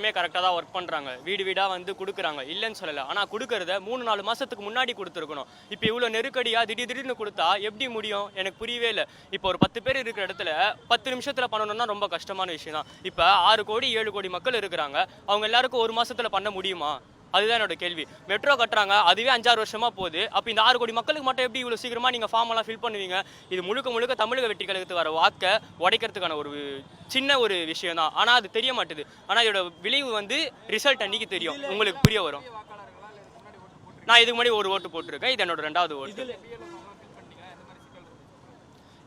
எல்லாருமே கரெக்டாக தான் ஒர்க் பண்ணுறாங்க, வீடு வீடாக வந்து கொடுக்குறாங்க, இல்லைன்னு சொல்லலை. ஆனால் கொடுக்கறத 3-4 மாதத்துக்கு முன்னாடி கொடுத்துருக்கணும். இப்போ இவ்வளோ நெருக்கடியாக திடீர்னு கொடுத்தா எப்படி முடியும்? எனக்கு புரியவே இல்லை. இப்போ ஒரு 10 பேர் இருக்கிற இடத்துல 10 நிமிஷத்தில் பண்ணணும்னா ரொம்ப கஷ்டமான விஷயம் தான். இப்போ 6 கோடி 7 கோடி மக்கள் இருக்கிறாங்க, அவங்க எல்லாருக்கும் ஒரு மாதத்தில் பண்ண முடியுமா? அதுதான் என்னோட கேள்வி. மெட்ரோ கட்டுறாங்க, அதுவே 5-6 வருஷமா போகுது. அப்போ இந்த 6 கோடி மக்களுக்கு மட்டும் எப்படி இவ்வளோ சீக்கிரமா நீங்கள் ஃபார்ம் எல்லாம் ஃபில் பண்ணுவீங்க? இது முழுக்க முழுக்க தமிழக வெற்றி கழகத்துக்கு வர வாக்கை உடைக்கிறதுக்கான ஒரு சின்ன ஒரு விஷயம் தான். ஆனால் அது தெரிய மாட்டுது. ஆனால் இதோட விளைவு வந்து ரிசல்ட் அன்னைக்கு தெரியும், உங்களுக்கு புரிய வரும். நான் இதுக்கு முன்னாடி ஒரு ஓட்டு போட்டிருக்கேன், இது என்னோட 2வது ஓட்டு.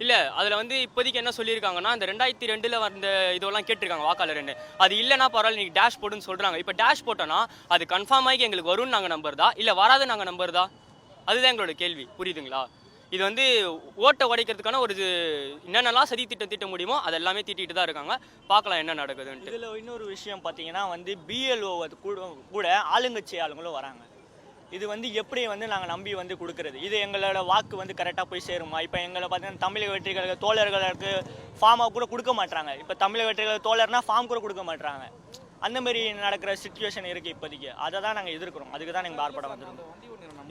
இல்லை, அதில் வந்து இப்போதைக்கு என்ன சொல்லியிருக்காங்கன்னா, இந்த 2002 வந்த இதெல்லாம் கேட்டிருக்காங்க வாக்காளர்னு. அது இல்லைனா பரவாயில்ல, நீங்கள் டேஷ் போடுன்னு சொல்கிறாங்க. இப்போ டேஷ் போட்டோன்னா அது கன்ஃபார்ம் ஆகி எங்களுக்கு வரும்னு நாங்கள் நம்புறதா, இல்லை வராது நாங்கள் நம்புறதா? அதுதான் எங்களோட கேள்வி. புரியுதுங்களா? இது வந்து ஓட்டை உடைக்கிறதுக்கான ஒரு என்னென்னலாம் சதி திட்டம் தீட்ட முடியுமோ அது எல்லாமே தீட்டிட்டு தான் இருக்காங்க. பார்க்கலாம் என்ன நடக்குதுன்ட்டு. இதில் இன்னொரு விஷயம் பார்த்தீங்கன்னா வந்து பிஎல்ஓ கூட ஆளுங்கட்சி ஆளுங்களும் வராங்க. இது வந்து எப்படி வந்து நாங்கள் நம்பி வந்து கொடுக்குறது? இது எங்களோட வாக்கு வந்து கரெக்டாக போய் சேருமா? இப்போ எங்களை பார்த்தீங்கன்னா தமிழக வெற்றி கழக தோழர்களுக்கு ஃபார்மாக கூட கொடுக்க மாட்டாங்க. இப்போ தமிழக வெற்றி கழக தோழர்னா ஃபார்ம் கூட கொடுக்க மாட்டாங்க. அந்த மாதிரி நடக்கிற சிச்சுவேஷன் இருக்குது இப்போதைக்கு. அதை தான் நாங்கள் எதிர்க்கிறோம். அதுக்கு தான் நாங்கள் ஆர்ப்பாட்டம் வந்துருக்கோம்.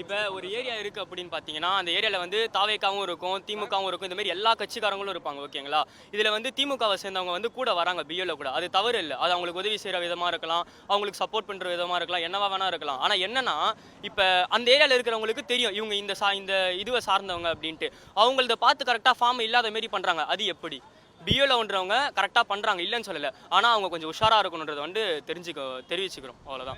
இப்போ ஒரு ஏரியா இருக்குது அப்படின்னு பார்த்தீங்கன்னா, அந்த ஏரியாவில் வந்து தாவேக்காவும் இருக்கும், திமுகவும் இருக்கும், இந்த மாதிரி எல்லா கட்சிக்காரங்களும் இருப்பாங்க. ஓகேங்களா? இதில் வந்து திமுகவை சேர்ந்தவங்க வந்து கூட வராங்க பிஎல்ஓ கூட. அது தவறு இல்லை. அது அவங்களுக்கு உதவி செய்கிற விதமாக இருக்கலாம், அவங்களுக்கு சப்போர்ட் பண்ணுற விதமாக இருக்கலாம், என்னவா வேணா இருக்கலாம். ஆனால் என்னன்னா, இப்போ அந்த ஏரியாவில் இருக்கிறவங்களுக்கு தெரியும் இவங்க இந்த இதுவை சார்ந்தவங்க அப்படின்ட்டு. அவங்களத பார்த்து கரெக்டாக ஃபார்ம் இல்லாத மாரி பண்ணுறாங்க. அது எப்படி? பிஎல்ஓன்றவங்க கரெக்டாக பண்ணுறாங்க, இல்லைன்னு சொல்லலை. ஆனால் அவங்க கொஞ்சம் உஷாராக இருக்கணுன்றதை வந்து தெரிவிச்சுக்கிறோம். அவ்வளோதான்.